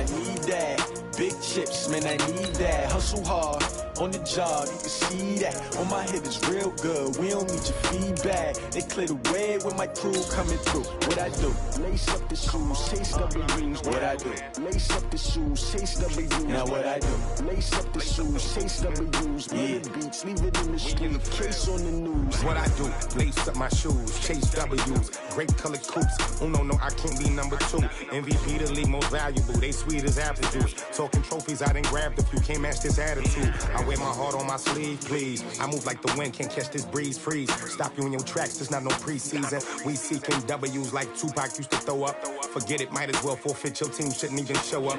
I need that. Big chips, man, I need that. Hustle hard, on the job, you can see that. On my head is real good, we don't need your feedback. They clear the way with my crew coming through. What I do? Lace up the shoes, chase W's. What I do? Lace up the shoes, chase W's. Now what I do? Lace up the shoes, chase W's. Yeah. Beats, leave it in the street, case on the news. What I do? Lace up my shoes, chase W's. Great colored coops. Oh no, I can't be number 2. MVP the league most valuable. They sweet as apple juice. Talking trophies, I done grabbed a few. Can't match this attitude. I wear my heart on my sleeve, please. I move like the wind, can't catch this breeze, freeze. Stop you in your tracks, there's not no preseason. We seeking W's like Tupac used to throw up. Forget it, might as well forfeit. Your team shouldn't even show up.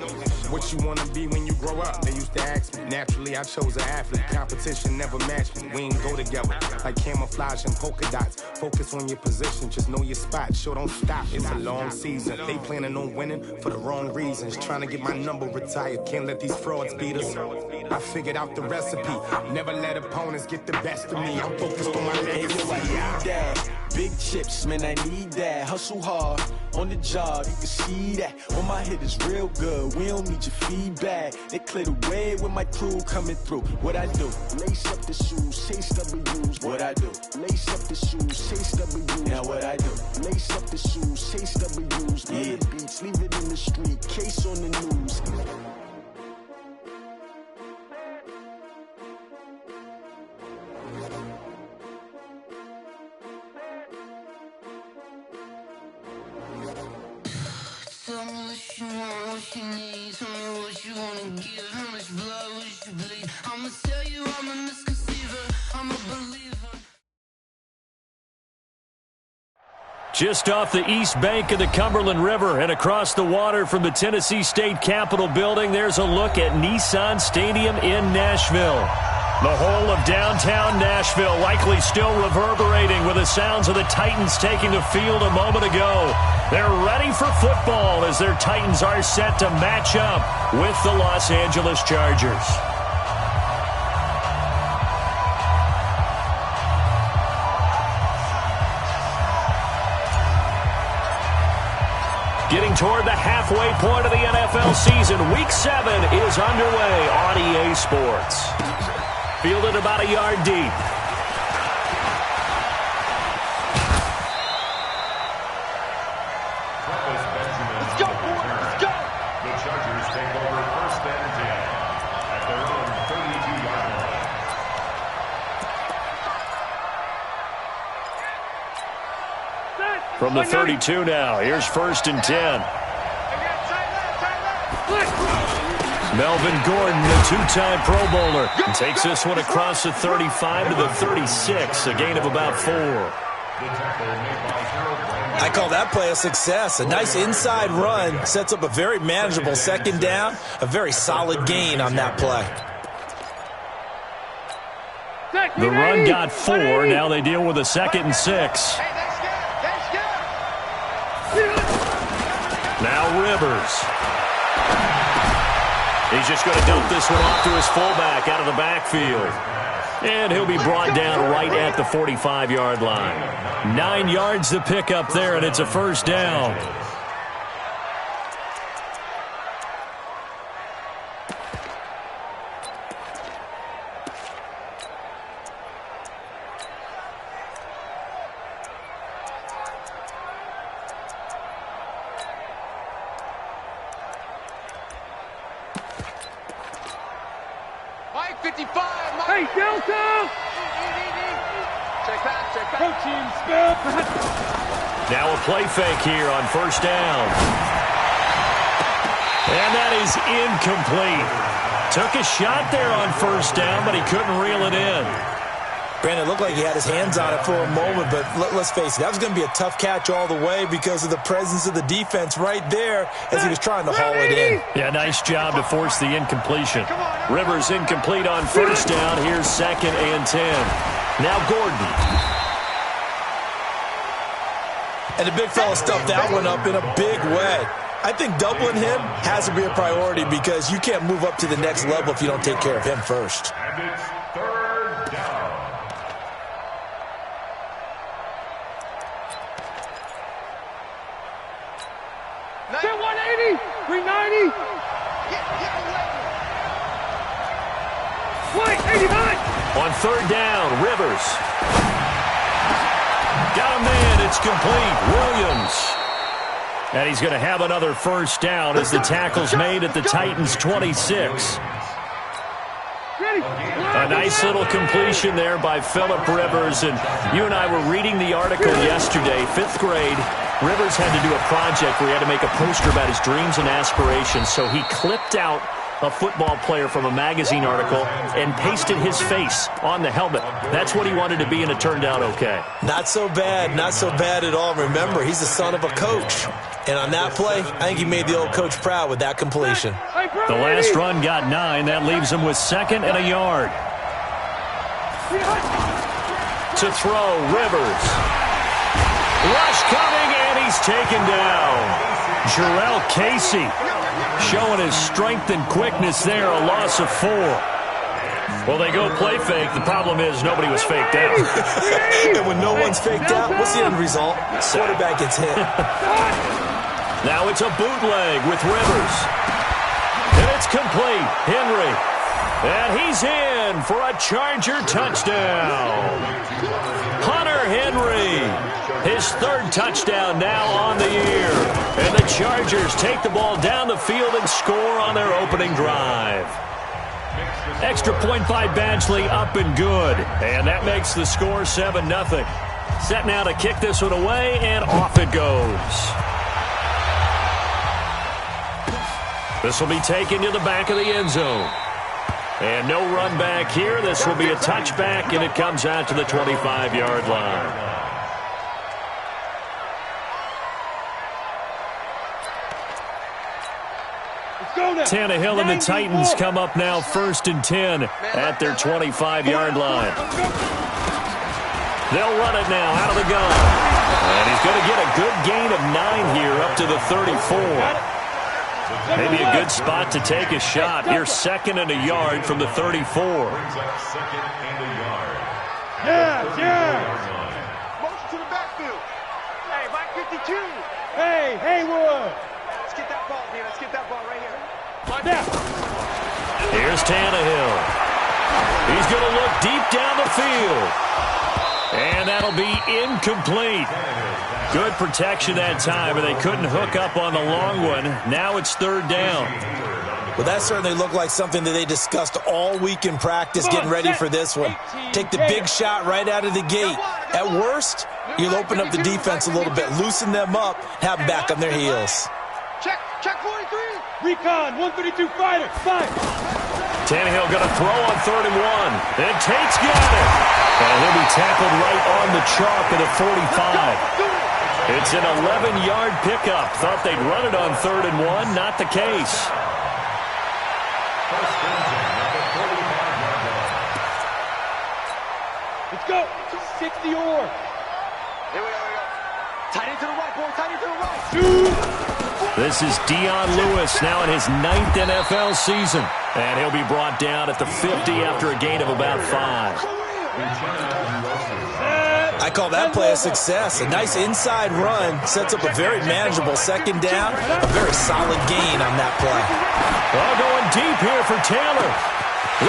What you wanna be when you grow up? They used to ask me. Naturally, I chose an athlete. Competition never matched me. We ain't go together like camouflage and polka dots. Focus on your position, just know your spot. Sure, don't stop. It's a long season. They planning on winning for the wrong reasons. Trying to get my number retired. Can't let these frauds beat us. I figured out the recipe. Never let opponents get the best of me. I'm focused on my legacy. I need that. Big chips, man, I need that. Hustle hard, on the job, you can see that. On my head is real good, we don't need your feedback. They clear the way with my crew coming through. What I do? Lace up the shoes, chase W's. What I do? Lace up the shoes, chase W's. Now what I do? Lace up the shoes, chase W's. Yeah. Beats, leave it in the street, case on the news. Tell me what you want, what you need. Tell me what you wanna give. How much blood would you bleed? I'ma tell you I'm a misconceiver. I'm a believer. Just off the east bank of the Cumberland River and across the water from the Tennessee State Capitol building, there's a look at Nissan Stadium in Nashville. The whole of downtown Nashville likely still reverberating with the sounds of the Titans taking the field a moment ago. They're ready for football as their Titans are set to match up with the Los Angeles Chargers. Getting toward the halfway point of the NFL season, Week 7 is underway on EA Sports. Fielded about a yard deep. Let's go, boys. Let's go. The Chargers take over 1st and 10 at their own 32-yard line. From the 32 now, here's 1st and 10. Melvin Gordon, the two-time Pro Bowler, takes this one across the 35 to the 36, a gain of about 4. I call that play a success. A nice inside run sets up a very manageable 2nd down, a very solid gain on that play. The run got 4. Now they deal with a 2nd and 6. Now Rivers. He's just going to dump this one off to his fullback out of the backfield. And he'll be brought down right at the 45-yard line. 9 yards to pick up there, and it's a 1st down. Mike 55. Mike. Hey, Delta! Check back. Coaching spell. Now a play fake here on 1st down. And that is incomplete. Took a shot there on 1st down, but he couldn't reel it in. Brandon, it looked like he had his hands on it for a moment, but let's face it, that was going to be a tough catch all the way because of the presence of the defense right there as he was trying to haul it in. Yeah, nice job to force the incompletion. Rivers incomplete on 1st down. Here's 2nd and 10. Now Gordon. And the big fella stuffed that one up in a big way. I think doubling him has to be a priority because you can't move up to the next level if you don't take care of him first. And it's 3rd down. Get 180, 390. On third down, Rivers. Got a man, it's complete. Williams. And he's going to have another first down as the tackle's made at the Titans' 26. A nice little completion there by Phillip Rivers. And you and I were reading the article yesterday, 5th grade. Rivers had to do a project where he had to make a poster about his dreams and aspirations. So he clipped out a football player from a magazine article and pasted his face on the helmet. That's what he wanted to be, and it turned out okay. Not so bad. Not so bad at all. Remember, he's the son of a coach. And on that play, I think he made the old coach proud with that completion. The last run got 9. That leaves him with 2nd and a yard. To throw, Rivers. Rush coming, and he's taken down. Jarrell Casey showing his strength and quickness there, a loss of 4. Well, they go play fake. The problem is nobody was faked out. And when no one's faked out, what's the end result? Quarterback gets hit. Now it's a bootleg with Rivers. And it's complete. Henry. And he's in for a Charger touchdown. Hunter Henry. His 3rd touchdown now on the year. And the Chargers take the ball down the field and score on their opening drive. Extra point by Badgley, up and good. And that makes the score 7-0. Set now to kick this one away, and off it goes. This will be taken to the back of the end zone. And no run back here. This will be a touchback, and it comes out to the 25-yard line. Tannehill and the Titans come up now 1st and 10 at their 25-yard line. They'll run it now out of the gun. And he's going to get a good gain of 9 here up to the 34. Maybe a good spot to take a shot. Here's 2nd and a yard from the 34. Motion to the backfield. Hey, Mike 52. Hey, Haywood. Let's get that ball, dude. Let's get that ball right here. Here's Tannehill. He's going to look deep down the field. And that'll be incomplete. Good protection that time, and they couldn't hook up on the long one. Now it's 3rd down. Well, that certainly looked like something that they discussed all week in practice, getting ready for this one. Take the big shot right out of the gate. At worst, you'll open up the defense a little bit, loosen them up, have them back on their heels. Check 43. Recon, 132 fighter, 5. Tannehill going to throw on 3rd and 1. And Tate's got it. And he'll be tackled right on the chalk at the 45. It's an 11-yard pickup. Thought they'd run it on 3rd and 1. Not the case. Let's go. 60 or. Here we go. Tight end to the right, boy. Tight end to the right. This is Dion Lewis now in his 9th NFL season. And he'll be brought down at the 50 after a gain of about 5. I call that play a success. A nice inside run sets up a very manageable 2nd down. A very solid gain on that play. Well, going deep here for Taylor.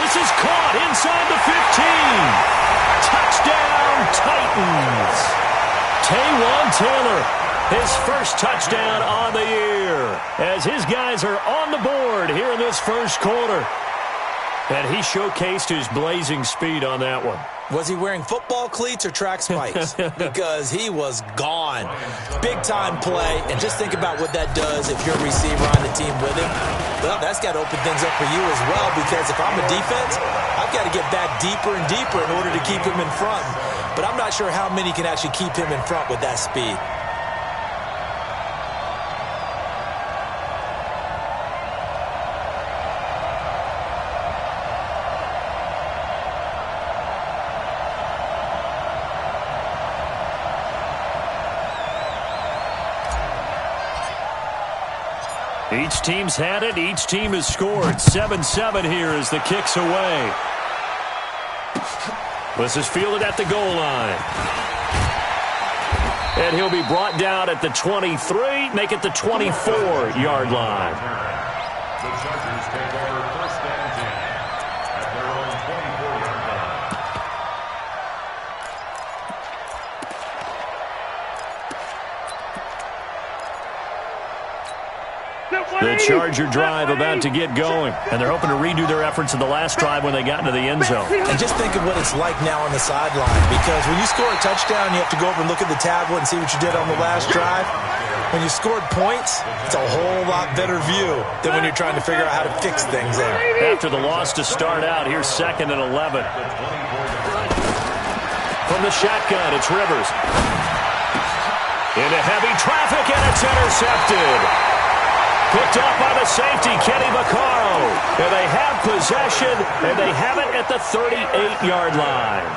This is caught inside the 15. Touchdown, Titans. Taywan Taylor, his first touchdown on the year, as his guys are on the board here in this first quarter. And he showcased his blazing speed on that one. Was he wearing football cleats or track spikes? Because he was gone. Big-time play, and just think about what that does if you're a receiver on the team with him. Well, that's got to open things up for you as well, because if I'm a defense, I've got to get back deeper and deeper in order to keep him in front. But I'm not sure how many can actually keep him in front with that speed. Each team's had it. Each team has scored. 7-7 here as the kick's away. This is fielded at the goal line. And he'll be brought down at the 23, make it the 24-yard line. Chargers take over first and 10 at their own 24-yard line. The Charger drive about to get going, and they're hoping to redo their efforts in the last drive when they got into the end zone. And just think of what it's like now on the sideline, because when you score a touchdown, you have to go over and look at the tablet and see what you did on the last drive. When you scored points, it's a whole lot better view than when you're trying to figure out how to fix things there. After the loss to start out, here's 2nd and 11. From the shotgun, it's Rivers. Into heavy traffic, and it's intercepted. Picked up by the safety, Kenny Vaccaro. And they have possession, and they have it at the 38-yard line.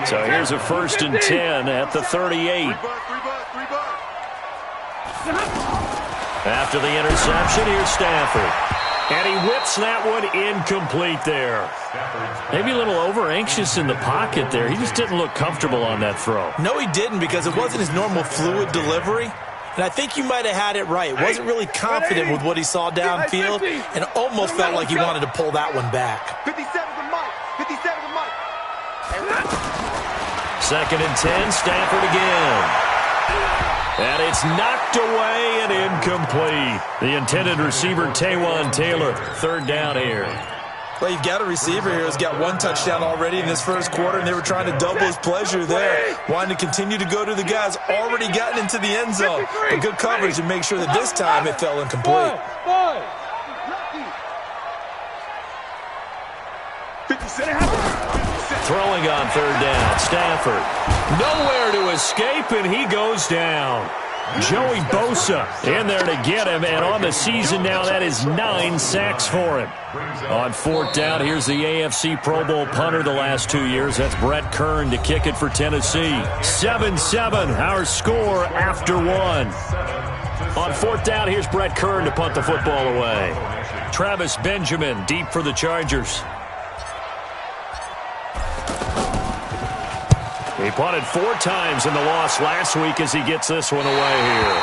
So here's a 1st and 10 at the 38. After the interception, here's Stafford. And he whips that one incomplete there. Maybe a little over-anxious in the pocket there. He just didn't look comfortable on that throw. No, he didn't, because it wasn't his normal fluid delivery. And I think you might have had it right. Wasn't really confident with what he saw downfield and almost felt like he wanted to pull that one back. 57 to Mike. 57 to Mike. 2nd and 10, Stafford again. And it's knocked away and incomplete. The intended receiver, Taywan Taylor, 3rd down here. Well, you've got a receiver here who's got 1 touchdown already in this first quarter, and they were trying to double his pleasure there, wanting to continue to go to the guys already gotten into the end zone. But good coverage to make sure that this time it fell incomplete. 57. Throwing on 3rd down, Stafford. Nowhere to escape, and he goes down. Joey Bosa in there to get him, and on the season now, that is 9 sacks for him. On 4th down, here's the AFC Pro Bowl punter the last 2 years. That's Brett Kern to kick it for Tennessee. 7-7, our score after 1. On 4th down, here's Brett Kern to punt the football away. Travis Benjamin deep for the Chargers. He punted 4 times in the loss last week as he gets this one away here.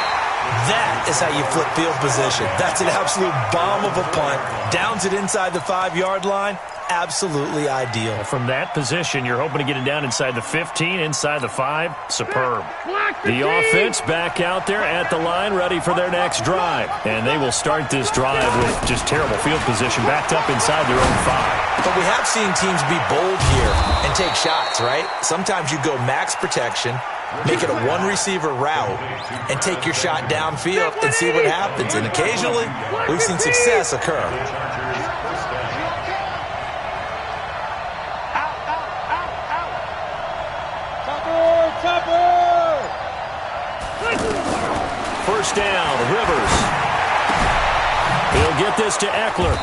That is how you flip field position. That's an absolute bomb of a punt. Downs it inside the 5-yard line. Absolutely ideal. From that position, you're hoping to get it down inside the 15, inside the 5. Superb. The offense back out there at the line, ready for their next drive. And they will start this drive with just terrible field position, backed up inside their own 5. But we have seen teams be bold here and take shots, right? Sometimes you go max protection, make it a 1-receiver route, and take your shot downfield and see what happens. And occasionally, we've seen success occur. First down, Rivers. He'll get this to Eckler.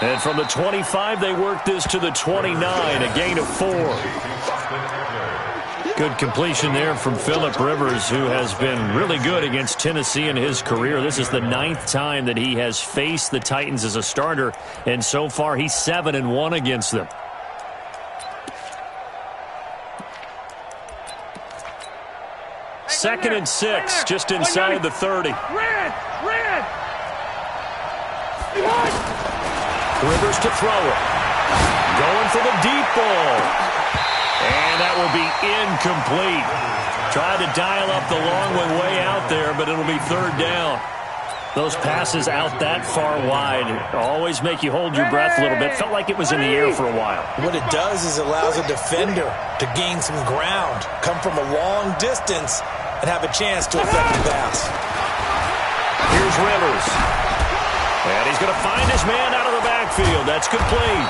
And from the 25, they work this to the 29, a gain of 4. Good completion there from Phillip Rivers, who has been really good against Tennessee in his career. This is the 9th time that he has faced the Titans as a starter, and so far he's 7-1 against them. Second and 6, just inside the 30. Rivers to throw it. Going for the deep ball. And that will be incomplete. Tried to dial up the long one way out there, but it'll be 3rd down. Those passes out that far wide always make you hold your breath a little bit. Felt like it was in the air for a while. What it does is it allows a defender to gain some ground, come from a long distance, and have a chance to affect the pass. Here's Rivers. And he's going to find his man out of the backfield. That's complete.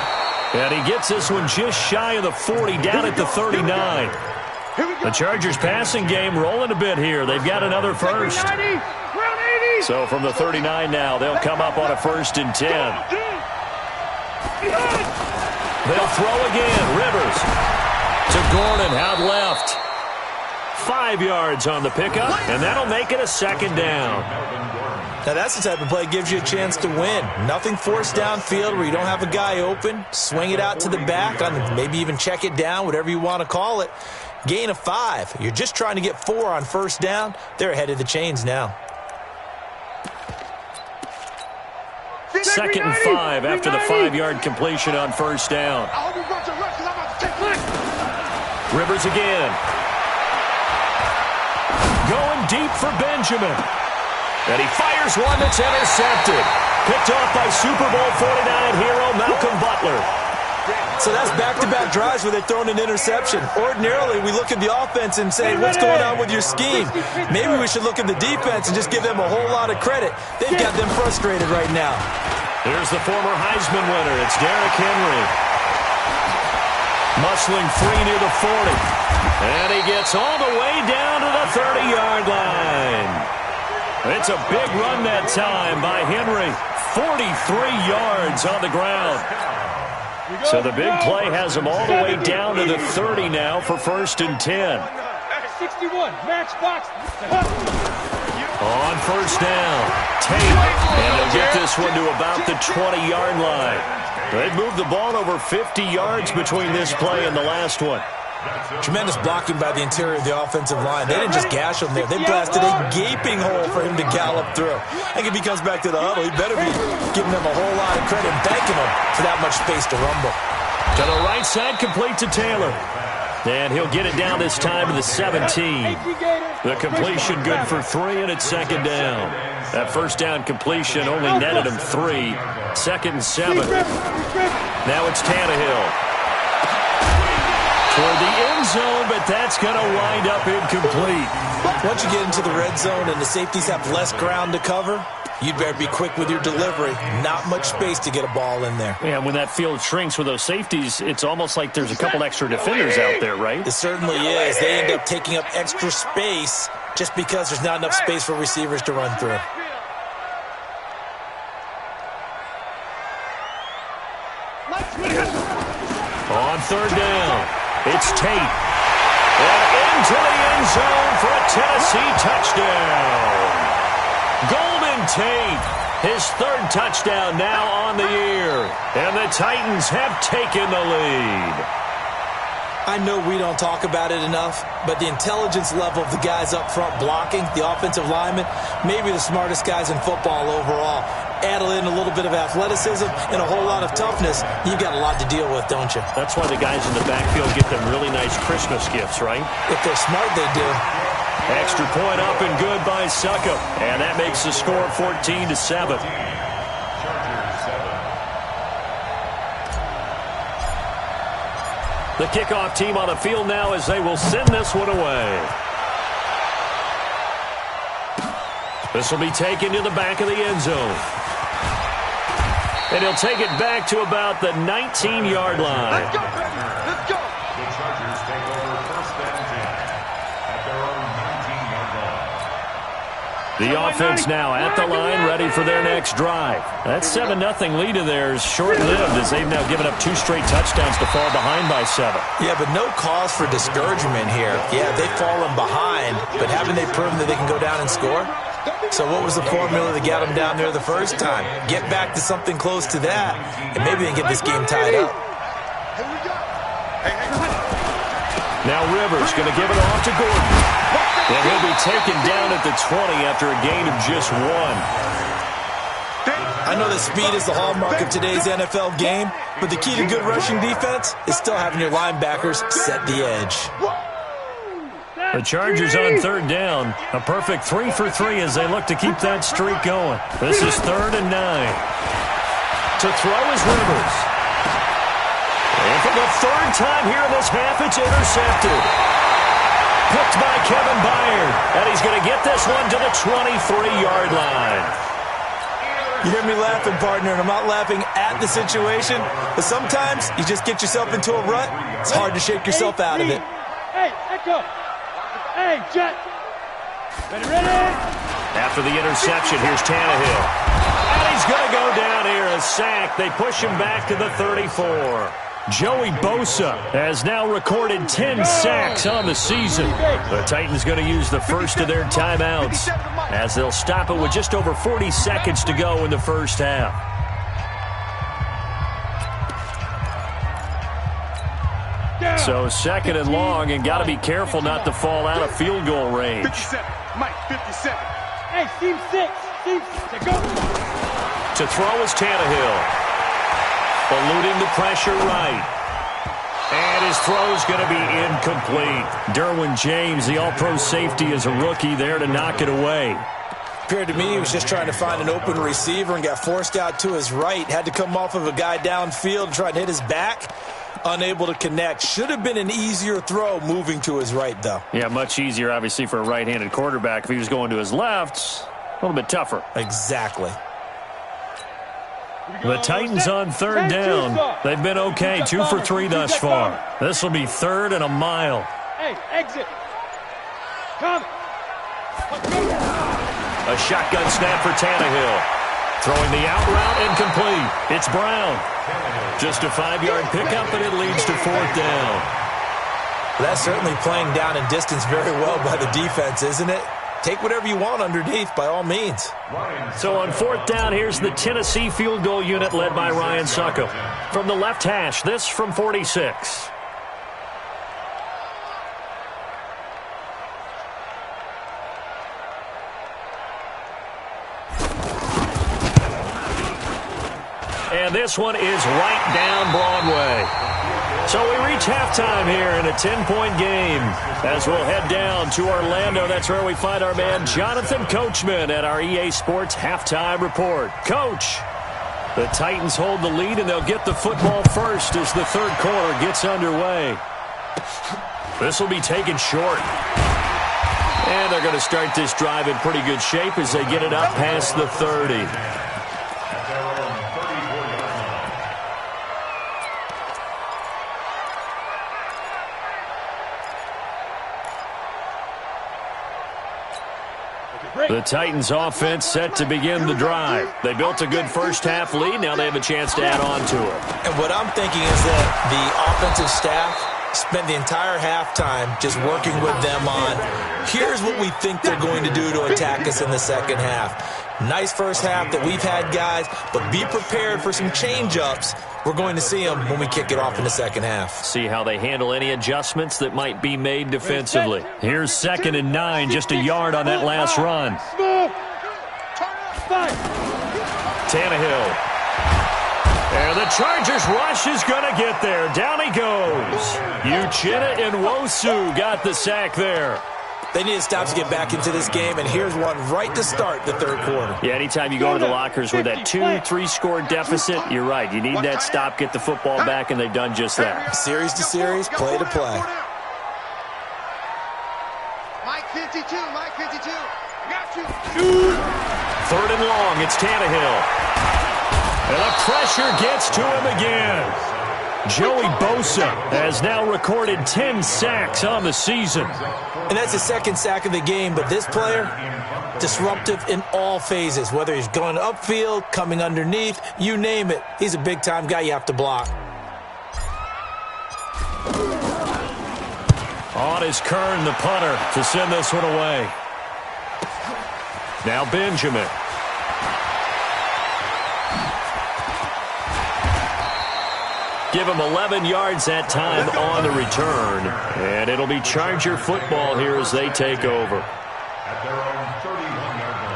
And he gets this one just shy of the 40, down at the 39. The Chargers passing game rolling a bit here. They've got another first. So from the 39 now, they'll come up on a 1st and 10. They'll throw again. Rivers to Gordon, out left. 5 yards on the pickup, and that'll make it a 2nd down. Now that's the type of play that gives you a chance to win. Nothing forced downfield where you don't have a guy open. Swing it out to the back, on maybe even check it down, whatever you want to call it. Gain of 5. You're just trying to get 4 on 1st down. They're ahead of the chains now. 2nd and 5 after the 5-yard completion on first down. Rivers again. Going deep for Benjamin. And he fires one that's intercepted. Picked off by Super Bowl 49 hero Malcolm Butler. So that's back-to-back drives where they've thrown an interception. Ordinarily, we look at the offense and say, what's going on with your scheme? Maybe we should look at the defense and just give them a whole lot of credit. They've got them frustrated right now. Here's the former Heisman winner. It's Derrick Henry. Muscling free near the 40. And he gets all the way down to the 30-yard line. It's a big run that time by Henry. 43 yards on the ground. So the big play has him all the way down to the 30 now for 1st and 10. 61, match box. On first down, Tate. And they'll get this one to about the 20-yard line. They've moved the ball over 50 yards between this play and the last one. Tremendous blocking by the interior of the offensive line. They didn't just gash him there. They blasted a gaping hole for him to gallop through. I think if he comes back to the huddle, he better be giving them a whole lot of credit and thanking him for that much space to rumble. To the right side, complete to Taylor. And he'll get it down this time to the 17. The completion good for 3, and it's 2nd down. That first down completion only netted him 3. 2nd and 7. Now it's Tannehill. Toward the end zone, but that's going to wind up incomplete. Once you get into the red zone and the safeties have less ground to cover, you better be quick with your delivery. Not much space to get a ball in there. Yeah, when that field shrinks with those safeties, it's almost like there's a couple extra defenders out there, right? It certainly is. They end up taking up extra space just because there's not enough space for receivers to run through. On 3rd down, it's Tate. And into the end zone for a Tennessee touchdown. Golden Tate, his 3rd touchdown now on the year. And the Titans have taken the lead. I know we don't talk about it enough, but the intelligence level of the guys up front blocking, the offensive linemen, maybe the smartest guys in football overall. Add in a little bit of athleticism and a whole lot of toughness, you've got a lot to deal with, don't you? That's why the guys in the backfield get them really nice Christmas gifts, right? If they're smart, they do. Extra point up and good by Succop. And that makes the score 14-7. The kickoff team on the field now as they will send this one away. This will be taken to the back of the end zone. And he'll take it back to about the 19-yard line. Let's go, let's go. The Chargers take over 1st and 10 at their own 19-yard line. The offense now at the line, ready for their next drive. That 7-0 lead of theirs short-lived as they've now given up 2 straight touchdowns to fall behind by 7. Yeah, but no cause for discouragement here. Yeah, they've fallen behind, but haven't they proven that they can go down and score? So what was the formula that got them down there the first time? Get back to something close to that, and maybe they can get this game tied up. Now Rivers going to give it off to Gordon. And he'll be taken down at the 20 after a gain of just 1. I know that speed is the hallmark of today's NFL game, but the key to good rushing defense is still having your linebackers set the edge. The Chargers on 3rd down. A perfect 3 for 3 as they look to keep that streak going. This is 3rd and 9. To throw is Rivers. And for the 3rd time here in this half, it's intercepted. Picked by Kevin Byard. And he's going to get this one to the 23-yard line. You hear me laughing, partner, and I'm not laughing at the situation, but sometimes you just get yourself into a rut. It's hard to shake yourself out of it. Hey, echo. Hey, Jet. Ready? After the interception, here's Tannehill. And he's going to go down here, a sack. They push him back to the 34. Joey Bosa has now recorded 10 sacks on the season. The Titans going to use the first of their timeouts as they'll stop it with just over 40 seconds to go in the first half. So 2nd and long, and got to be careful not to fall out of field goal range. 57, Mike, 57. Hey, team 6, go. To throw is Tannehill. Eluding the pressure right. And his throw's going to be incomplete. Derwin James, the all-pro safety, is a rookie there to knock it away. Appeared to me he was just trying to find an open receiver and got forced out to his right. Had to come off of a guy downfield and try to hit his back. Unable to connect. Should have been an easier throw moving to his right, though. Yeah, much easier, obviously, for a right-handed quarterback. If he was going to his left, a little bit tougher. Exactly. The Titans on third down. They've been okay, 2 for 3 thus far. This will be 3rd and a mile. Hey, exit. Come. A shotgun snap for Tannehill. Throwing the out route incomplete. It's Brown. Just a 5-yard pickup, and it leads to 4th down. That's certainly playing down in distance very well by the defense, isn't it? Take whatever you want underneath, by all means. So on 4th down, here's the Tennessee field goal unit led by Ryan Suckup. From the left hash, this from 46. And this one is right down Broadway. So we reach halftime here in a 10-point game. As we'll head down to Orlando, that's where we find our man Jonathan Coachman at our EA Sports Halftime Report. Coach, the Titans hold the lead, and they'll get the football first as the third quarter gets underway. This will be taken short. And they're going to start this drive in pretty good shape as they get it up past the 30. The Titans offense set to begin the drive. They built a good first-half lead. Now they have a chance to add on to it. And what I'm thinking is that the offensive staff spent the entire halftime just working with them on, here's what we think they're going to do to attack us in the second half. Nice first half that we've had, guys, but be prepared for some change-ups. We're going to see them when we kick it off in the second half. See how they handle any adjustments that might be made defensively. Here's 2nd and 9, just a yard on that last run. Tannehill. And the Chargers rush is going to get there. Down he goes. Uchenna and Nwosu got the sack there. They need to stop to get back into this game, and here's one right to start the third quarter. Yeah, anytime you go to the lockers with that 2-3-score deficit, you're right. You need that stop, get the football back, and they've done just that. Series to series, play to play. Mike 52, Mike 52. Got you. 3rd and long, it's Tannehill. And the pressure gets to him again. Joey Bosa has now recorded 10 sacks on the season. And that's his 2nd sack of the game, but this player, disruptive in all phases, whether he's going upfield, coming underneath, you name it. He's a big-time guy you have to block. On is Kern, the punter, to send this one away. Now Benjamin. Give him 11 yards that time on the return. And it'll be Charger football here as they take over. At their own 31-yard line.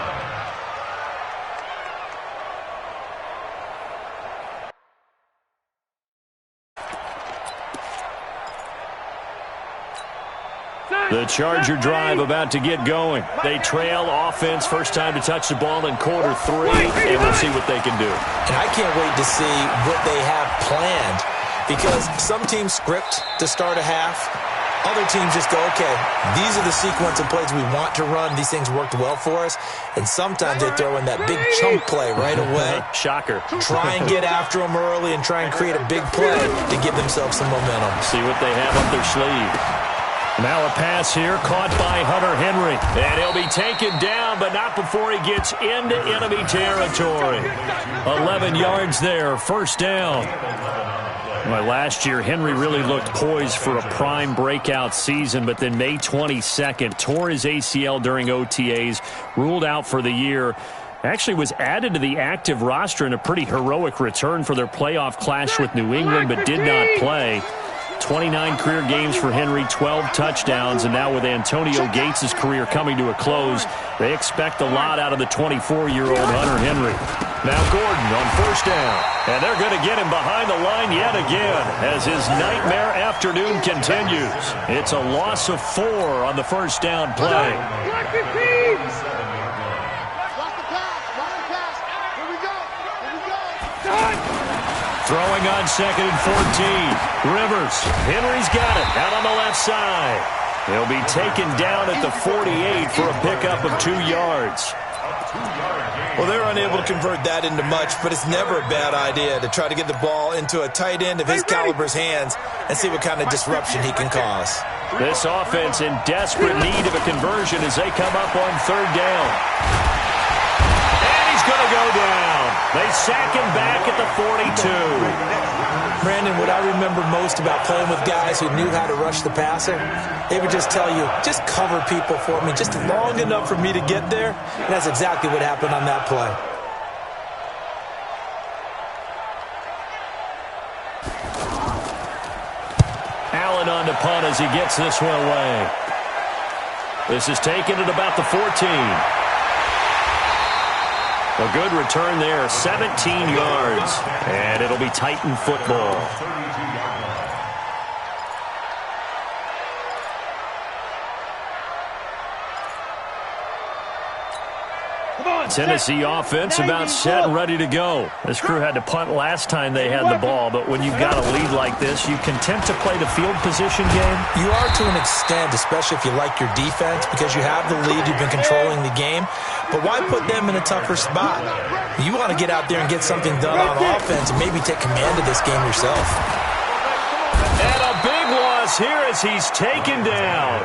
The Charger drive about to get going. They trail offense, first time to touch the ball in quarter 3, and we'll see what they can do. And I can't wait to see what they have planned, because some teams script to start a half. Other teams just go, okay, these are the sequence of plays we want to run. These things worked well for us. And sometimes they throw in that big chunk play right away. Shocker. Try and get after them early and try and create a big play to give themselves some momentum. See what they have up their sleeve. Now a pass here caught by Hunter Henry. And he'll be taken down, but not before he gets into enemy territory. 11 yards there, first down. Well, last year, Henry really looked poised for a prime breakout season, but then May 22nd, tore his ACL during OTAs, ruled out for the year. Actually was added to the active roster in a pretty heroic return for their playoff clash with New England, but did not play. 29 career games for Henry, 12 touchdowns, and now with Antonio Gates' career coming to a close, they expect a lot out of the 24-year-old Hunter Henry. Now Gordon on first down. And they're going to get him behind the line yet again as his nightmare afternoon continues. It's a loss of 4 on the first down play. Throwing on 2nd and 14. Rivers. Henry's got it out on the left side. He'll be taken down at the 48 for a pickup of 2 yards. Well, they're unable to convert that into much, but it's never a bad idea to try to get the ball into a tight end of his caliber's hands and see what kind of disruption he can cause. This offense in desperate need of a conversion as they come up on 3rd down. And he's going to go down. They sack him back at the 42. Brandon, what I remember most about playing with guys who knew how to rush the passer, they would just tell you, just cover people for me, just long enough for me to get there. And that's exactly what happened on that play. Allen on the punt as he gets this one away. This is taken at about the 14. A good return there, 17 yards. And it'll be Titan football. Tennessee offense about set and ready to go. This crew had to punt last time they had the ball, but when you've got a lead like this, you can tempt to play the field position game. You are to an extent, especially if you like your defense, because you have the lead, you've been controlling the game. But why put them in a tougher spot? You want to get out there and get something done on offense and maybe take command of this game yourself. And a big loss here as he's taken down.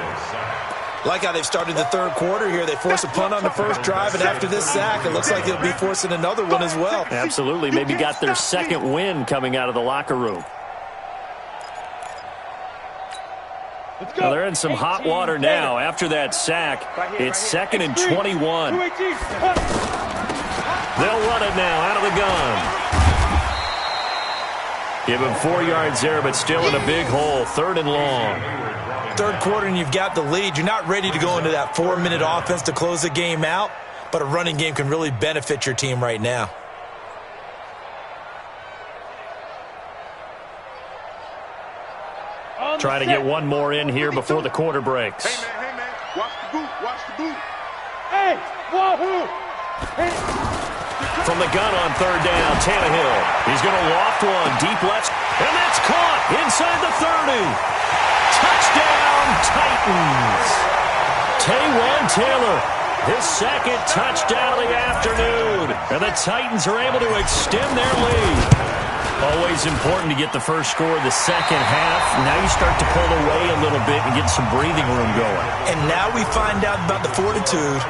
Like how they've started the 3rd quarter here. They force a punt on the first drive, and after this sack, it looks like they'll be forcing another one as well. Absolutely. Maybe got their 2nd win coming out of the locker room. Well, they're in some hot water now after that sack. It's 2nd and 21. They'll run it now out of the gun. Give him 4 yards there, but still in a big hole. 3rd and long. 3rd quarter and you've got the lead. You're not ready to go into that 4-minute offense to close the game out, but a running game can really benefit your team right now. Try to get one more in here before the quarter breaks. Hey, man, watch the boot, watch the boot. Hey, wahoo! Hey. From the gun on 3rd down, Tannehill. He's going to loft one deep left, and that's caught inside the 30. Touchdown, Titans. Taywan Taylor, his 2nd touchdown of the afternoon. And the Titans are able to extend their lead. Always important to get the first score of the 2nd half. Now you start to pull away a little bit and get some breathing room going. And now we find out about the fortitude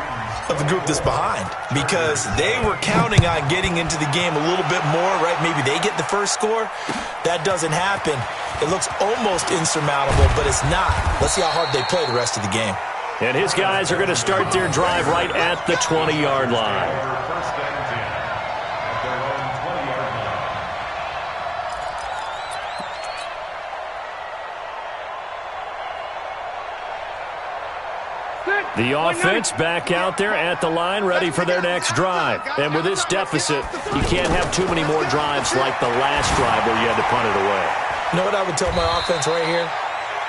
of the group that's behind, because they were counting on getting into the game a little bit more, right? Maybe they get the first score. That doesn't happen. It looks almost insurmountable, but it's not. Let's see how hard they play the rest of the game. And his guys are going to start their drive right at the 20-yard line. First and 10 at their own 20-yard line. The offense back out there at the line, ready for their next drive. And with this deficit, you can't have too many more drives like the last drive where you had to punt it away. You know what I would tell my offense right here?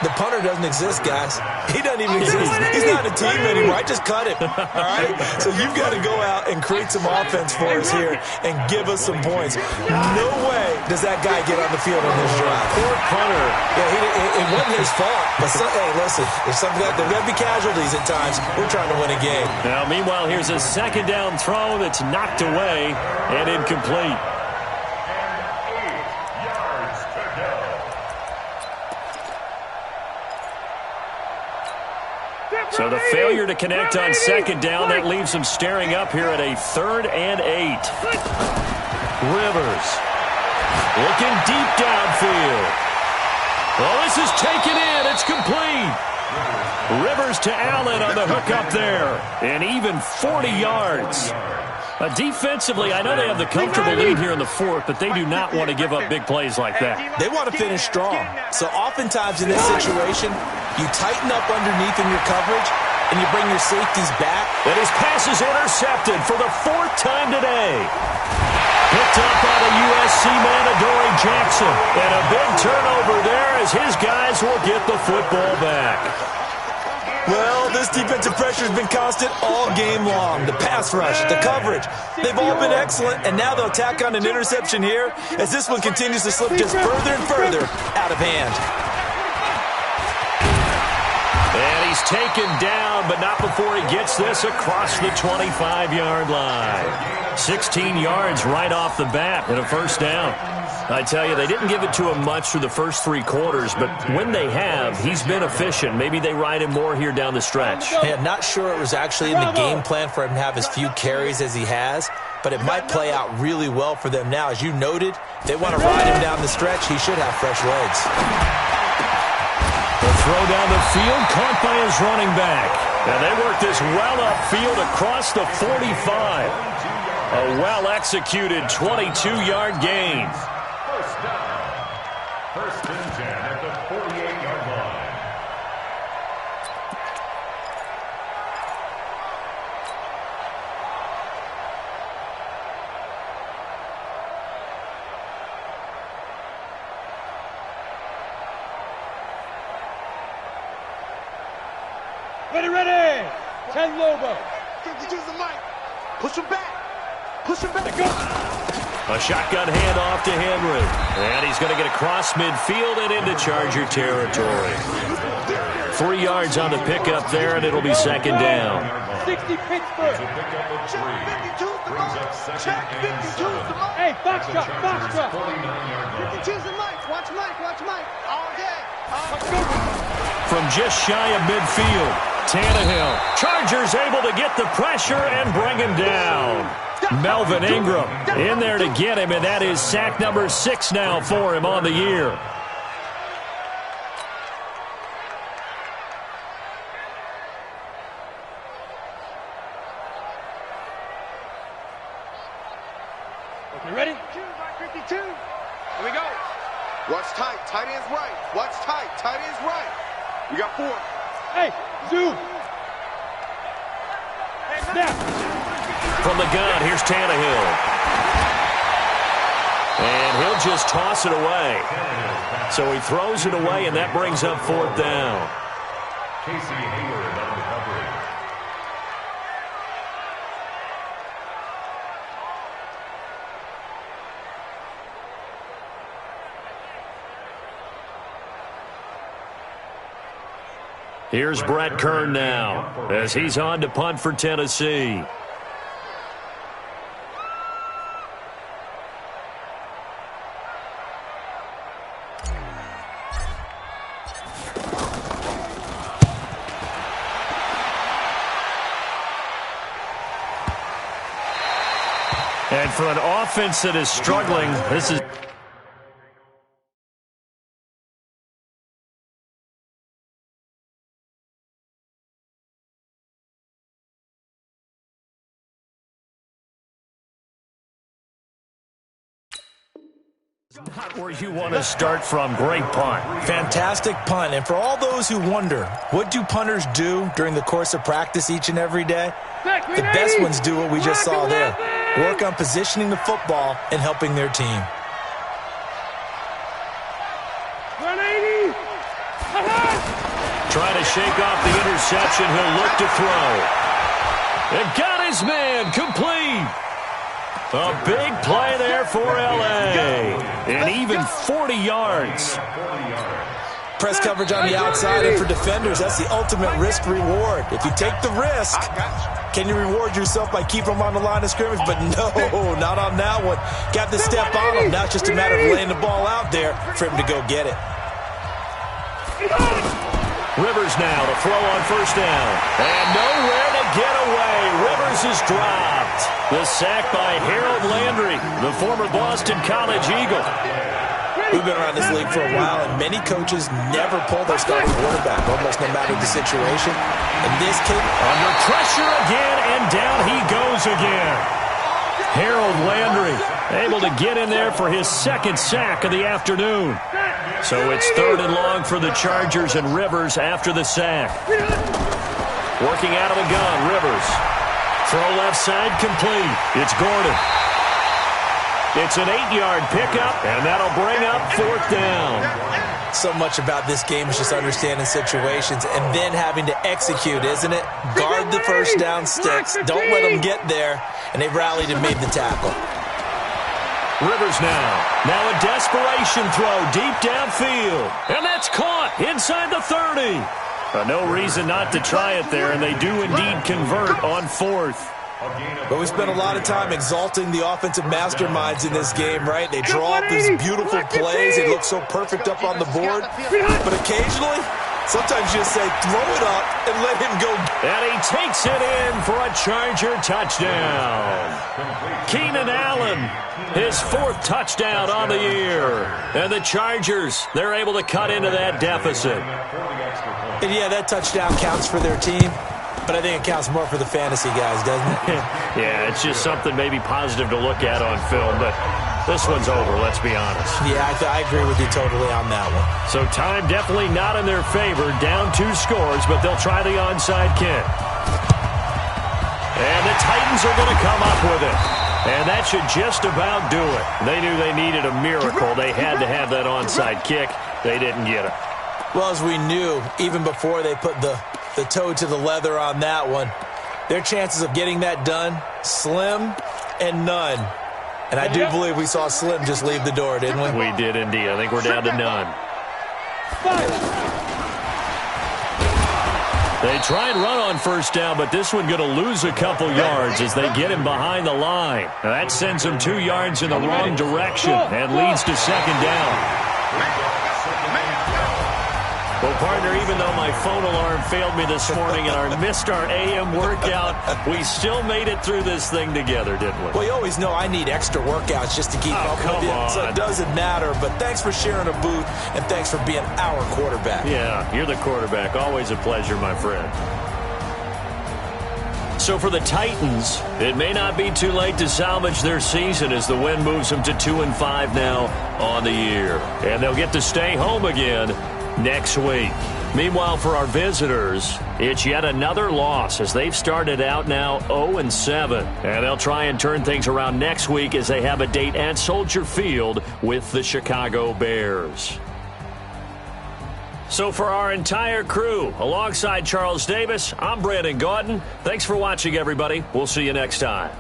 The punter doesn't exist, guys. He doesn't even exist. He's not a team anymore. I just cut him. All right? So you've got to go out and create some offense for us here and give us some points. No way does that guy get on the field on this drive. Poor punter. Yeah, it wasn't his fault. But hey, listen, if something there's going to be casualties at times. We're trying to win a game. Now, meanwhile, here's a 2nd down throw that's knocked away and incomplete. So the failure to connect on 2nd down, that leaves them staring up here at a 3rd and 8. Rivers looking deep downfield. Well, this is taken in. It's complete. Rivers to Allen on the hook up there. And even 40 yards. Defensively, I know they have the comfortable lead here in the 4th, but they do not want to give up big plays like that. They want to finish strong. So oftentimes in this situation, you tighten up underneath in your coverage, and you bring your safeties back. And his pass is intercepted for the 4th time today. Picked up by the USC man, Adoree Jackson. And a big turnover there as his guys will get the football back. Well, this defensive pressure has been constant all game long. The pass rush, the coverage, they've all been excellent, and now they'll tack on an interception here as this one continues to slip just further and further out of hand. And he's taken down, but not before he gets this across the 25-yard line. 16 yards right off the bat and a first down. I tell you, they didn't give it to him much through the first 3 quarters, but when they have, he's been efficient. Maybe they ride him more here down the stretch. Hey, I'm not sure it was actually in the game plan for him to have as few carries as he has, but it might play out really well for them now. As you noted, if they want to ride him down the stretch, he should have fresh legs. The throw down the field, caught by his running back. And they work this well upfield across the 45. A well-executed 22-yard gain. First down. First and 10 at the 48-yard line. Ready. 10 Lobo. 52's the mic. Push him back. Push him back. A shotgun handoff to Henry. And he's going to get across midfield and into Charger territory. 3 yards on the pickup there, and it'll be second down. 60 Pittsburgh. Check 52's the mic. Check 52's the mic. Hey, box shot. 52's the mic. Watch Mike. All day. From just shy of midfield, Tannehill. Chargers able to get the pressure and bring him down. Melvin Ingram in there to get him, and that is sack number 6 now for him on the year. You ready? 52. Here we go. Watch tight. Tight end's right. Watch tight. Tight end's right. We got 4. Hey, zoom. Snap. From the gun, here's Tannehill. And he'll just toss it away. So he throws it away, and that brings up 4th down. Casey Hayward on the coverage. Here's Brett Kern now as he's on to punt for Tennessee. And for an offense that is struggling, this is... not where you want to start from. Great punt. Fantastic punt. And for all those who wonder, what do punters do during the course of practice each and every day? The best ones do what we just saw there. Work on positioning the football and helping their team. 180. Trying to shake off the interception. He'll look to throw. And got his man complete. A big play there for L.A. And even 40 yards. Press coverage on the outside, and for defenders, that's the ultimate risk-reward. If you take the risk, can you reward yourself by keeping them on the line of scrimmage? But no, not on that one. Got the step on him. Now it's just a matter of laying the ball out there for him to go get it. Rivers now to throw on first down. And nowhere to get away. Rivers is dropped. The sack by Harold Landry, the former Boston College Eagle. We've been around this league for a while, and many coaches never pull their starting quarterback, almost no matter the situation. In this case, under pressure again, and down he goes again. Harold Landry able to get in there for his 2nd sack of the afternoon. So it's 3rd and long for the Chargers, and Rivers after the sack. Working out of the gun, Rivers. Throw left side complete. It's Gordon. It's an 8-yard pickup, and that'll bring up 4th down. So much about this game is just understanding situations and then having to execute, isn't it? Guard the first down sticks. Don't let them get there. And they rallied and made the tackle. Rivers now a desperation throw deep downfield. And that's caught inside the 30. No reason not to try it there, and they do indeed convert on 4th. But we spent a lot of time exalting the offensive masterminds in this game, right? They draw up these beautiful plays. They look so perfect up on the board. But occasionally, sometimes you just say, throw it up and let him go. And he takes it in for a Charger touchdown. Keenan Allen, his 4th touchdown on the year. And the Chargers, they're able to cut into that deficit. And yeah, that touchdown counts for their team. But I think it counts more for the fantasy guys, doesn't it? Yeah, it's just something maybe positive to look at on film, but this one's over, let's be honest. Yeah, I agree with you totally on that one. So time definitely not in their favor, down 2 scores, but they'll try the onside kick. And the Titans are going to come up with it. And that should just about do it. They knew they needed a miracle. They had to have that onside kick. They didn't get it. Well, as we knew, even before they put the toe to the leather on that one, their chances of getting that done, slim and none. And I do believe we saw Slim just leave the door, didn't we? We did indeed. I think we're down to none. They try and run on first down, but this one going to lose a couple yards as they get him behind the line. Now that sends him 2 yards in the wrong direction and leads to 2nd down. Well, partner, even though my phone alarm failed me this morning and I missed our AM workout, we still made it through this thing together, didn't we? Well, you always know I need extra workouts just to keep up with you, so it doesn't matter. But thanks for sharing a booth, and thanks for being our quarterback. Yeah, you're the quarterback. Always a pleasure, my friend. So for the Titans, it may not be too late to salvage their season as the win moves them to 2-5 now on the year. And they'll get to stay home again next week. Meanwhile, for our visitors, it's yet another loss as they've started out now 0-7. And they'll try and turn things around next week as they have a date at Soldier Field with the Chicago Bears. So for our entire crew, alongside Charles Davis, I'm Brandon Gaudin. Thanks for watching, everybody. We'll see you next time.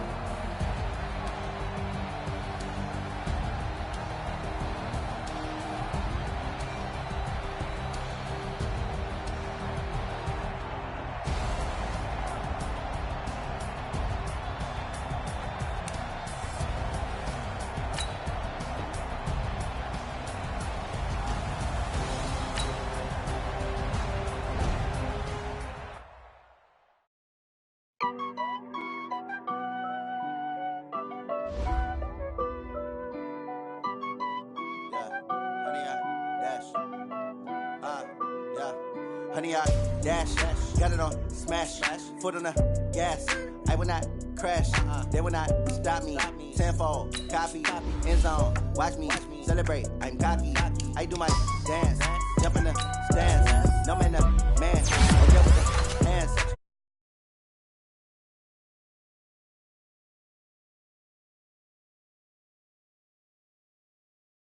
Honey, I dash, got it on smash, foot on the gas. I will not crash, they will not stop me. Tenfold, copy, end zone, watch me celebrate. I'm cocky, I do my dance.